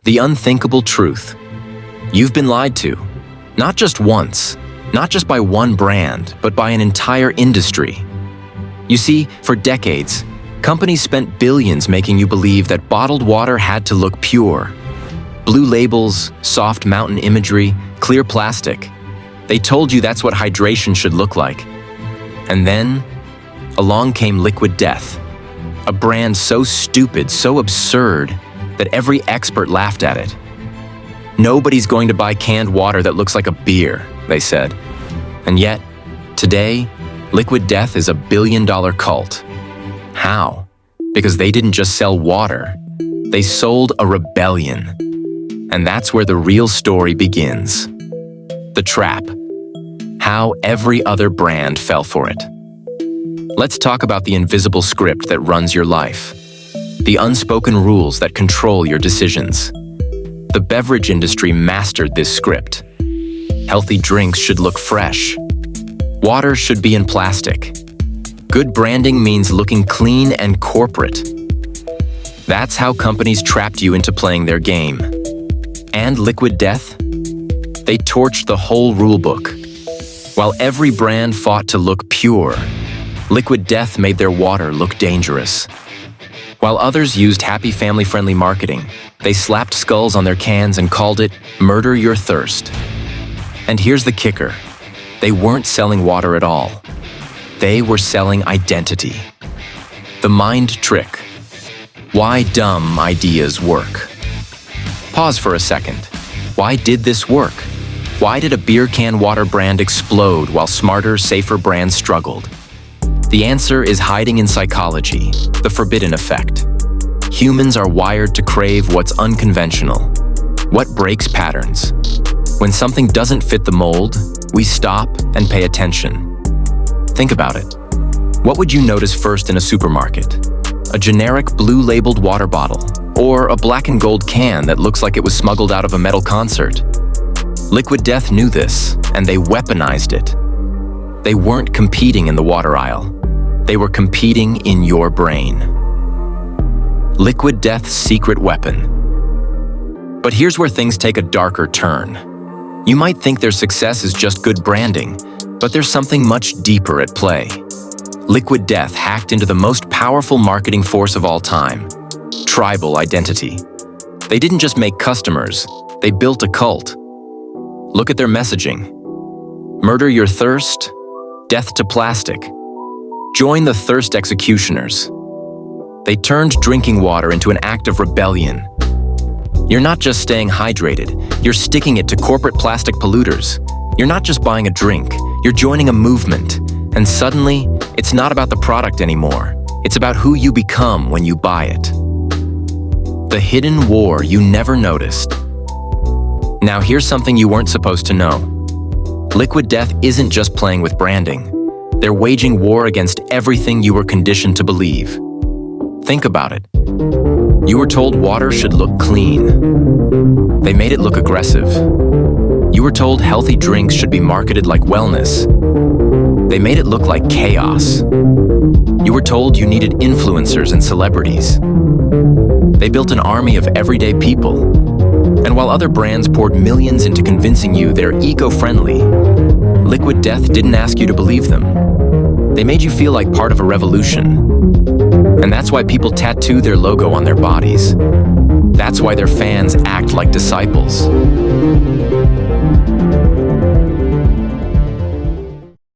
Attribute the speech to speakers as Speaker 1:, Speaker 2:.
Speaker 1: The unthinkable truth. You've been lied to. Not just once, not just by one brand, but by an entire industry. You see, for decades, companies spent billions making you believe that bottled water had to look pure. Blue labels, soft mountain imagery, clear plastic. They told you that's what hydration should look like. And then, along came Liquid Death. A brand so stupid, so absurd, that every expert laughed at it. Nobody's going to buy canned water that looks like a beer, they said. And yet, today, Liquid Death is a billion-dollar cult. How? Because they didn't just sell water. They sold a rebellion. And that's where the real story begins. The trap. How every other brand fell for it. Let's talk about the invisible script that runs your life. The unspoken rules that control your decisions. The beverage industry mastered this script. Healthy drinks should look fresh. Water should be in plastic. Good branding means looking clean and corporate. That's how companies trapped you into playing their game. And Liquid Death? They torched the whole rulebook. While every brand fought to look pure, Liquid Death made their water look dangerous. While others used happy family-friendly marketing, they slapped skulls on their cans and called it "Murder Your Thirst." And here's the kicker. They weren't selling water at all. They were selling identity. The mind trick. Why dumb ideas work. Pause for a second. Why did this work? Why did a beer can water brand explode while smarter, safer brands struggled? The answer is hiding in psychology, the forbidden effect. Humans are wired to crave what's unconventional. What breaks patterns? When something doesn't fit the mold, we stop and pay attention. Think about it. What would you notice first in a supermarket? A generic blue-labeled water bottle, or a black and gold can that looks like it was smuggled out of a metal concert? Liquid Death knew this, and they weaponized it. They weren't competing in the water aisle. They were competing in your brain. Liquid Death's secret weapon. But here's where things take a darker turn. You might think their success is just good branding, but there's something much deeper at play. Liquid Death hacked into the most powerful marketing force of all time: tribal identity. They didn't just make customers, they built a cult. Look at their messaging. Murder your thirst, death to plastic. Join the thirst executioners. They turned drinking water into an act of rebellion. You're not just staying hydrated, you're sticking it to corporate plastic polluters. You're not just buying a drink, you're joining a movement. And suddenly, it's not about the product anymore. It's about who you become when you buy it. The hidden war you never noticed. Now here's something you weren't supposed to know. Liquid Death isn't just playing with branding. They're waging war against everything you were conditioned to believe. Think about it. You were told water should look clean. They made it look aggressive. You were told healthy drinks should be marketed like wellness. They made it look like chaos. You were told you needed influencers and celebrities. They built an army of everyday people. And while other brands poured millions into convincing you they're eco-friendly, Liquid Death didn't ask you to believe them. They made you feel like part of a revolution. And that's why people tattoo their logo on their bodies. That's why their fans act like disciples.